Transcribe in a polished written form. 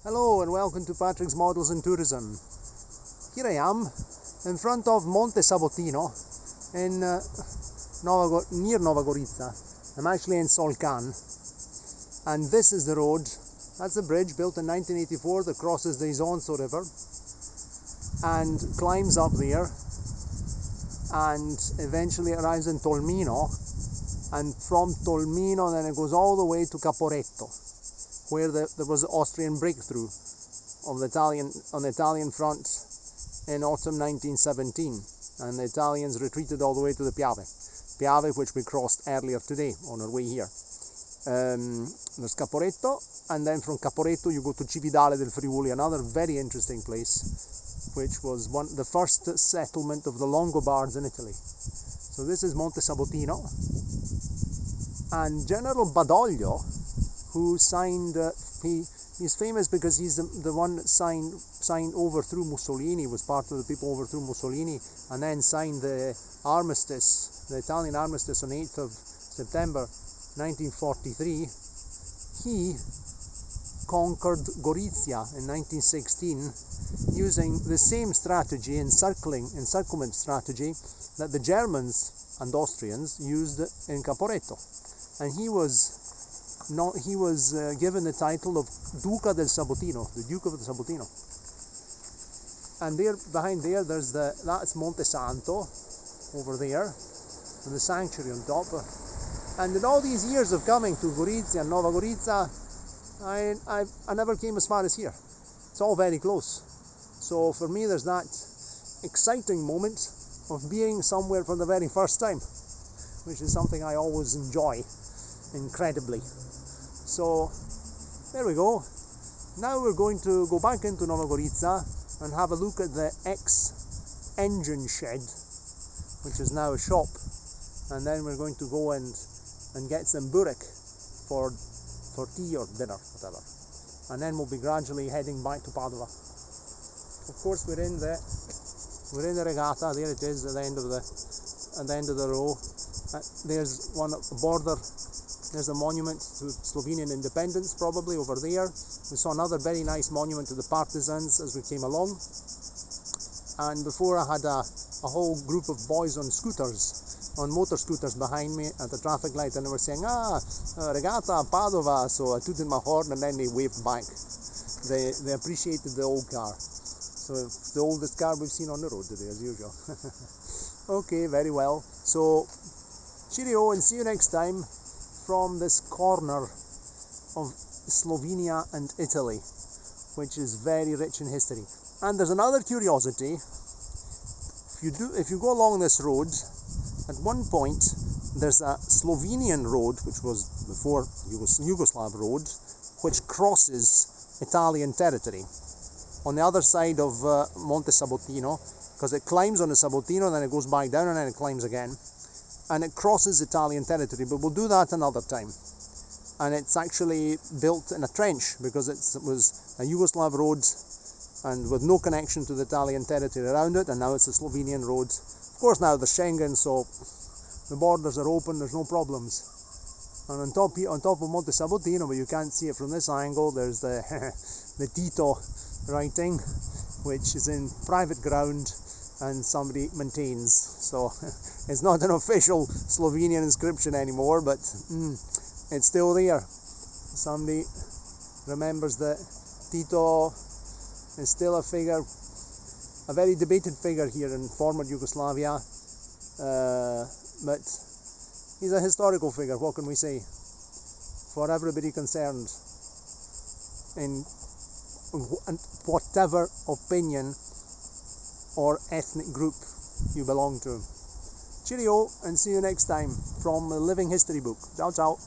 Hello and welcome to Patrick's Models in Tourism. Here I am in front of Monte Sabotino in near Nova Gorica. I'm actually in Solcan, and this is the road. That's a bridge built in 1984 that crosses the Isonzo river and climbs up there and eventually arrives in Tolmino, and from Tolmino then it goes all the way to Caporetto, where there was an Austrian breakthrough on the Italian front in autumn 1917, and the Italians retreated all the way to the Piave, which we crossed earlier today on our way here. There's Caporetto, and then from Caporetto you go to Cividale del Friuli, another very interesting place, which was the first settlement of the Longobards in Italy. So this is Monte Sabotino, and General Badoglio, who signed, he's famous because he's the one that overthrew Mussolini, was part of the people who overthrew Mussolini, and then signed the armistice, the Italian armistice on 8th of September 1943. He conquered Gorizia in 1916 using the same strategy, encirclement strategy, that the Germans and Austrians used in Caporetto. And he was given the title of Duca del Sabotino, the Duke of the Sabotino. And there, behind there, that's Monte Santo over there, and the sanctuary on top. And in all these years of coming to Gorizia and Nova Gorica, I never came as far as here. It's all very close. So for me, there's that exciting moment of being somewhere for the very first time, which is something I always enjoy incredibly. So there we go. Now we're going to go back into Nova Gorica and have a look at the ex-engine shed, which is now a shop, and then we're going to go and get some burek for tea or dinner, whatever, and then we'll be gradually heading back to Padova. Of course, we're in the regatta. There it is at the end of the row. There's one at the border. There's a monument to Slovenian independence, probably over there. We saw another very nice monument to the partisans as we came along. And before, I had a whole group of boys on motor scooters behind me at the traffic light, and they were saying, regatta Padova. So I tooted my horn, and then they waved back. They appreciated the old car. So it's the oldest car we've seen on the road today, as usual. Okay, very well. So cheerio, and see you next time from this corner of Slovenia and Italy, which is very rich in history. And there's another curiosity. If you go along this road, at one point there's a Slovenian road, which was before Yugoslav road, which crosses Italian territory on the other side of Monte Sabotino, because it climbs on the Sabotino, then it goes back down, and then it climbs again, and it crosses Italian territory. But we'll do that another time. And it's actually built in a trench, because it was a Yugoslav road and with no connection to the Italian territory around it, and now it's a Slovenian road. Of course, now there's Schengen, so the borders are open, there's no problems. And on top of Monte Sabotino, but you can't see it from this angle, there's the Tito writing, which is in private ground and somebody maintains. So it's not an official Slovenian inscription anymore, but it's still there. Somebody remembers that Tito is still a figure, a very debated figure here in former Yugoslavia, but he's a historical figure, what can we say, for everybody concerned in whatever opinion or ethnic group you belong to. Cheerio, and see you next time from the Living History book. Ciao, ciao.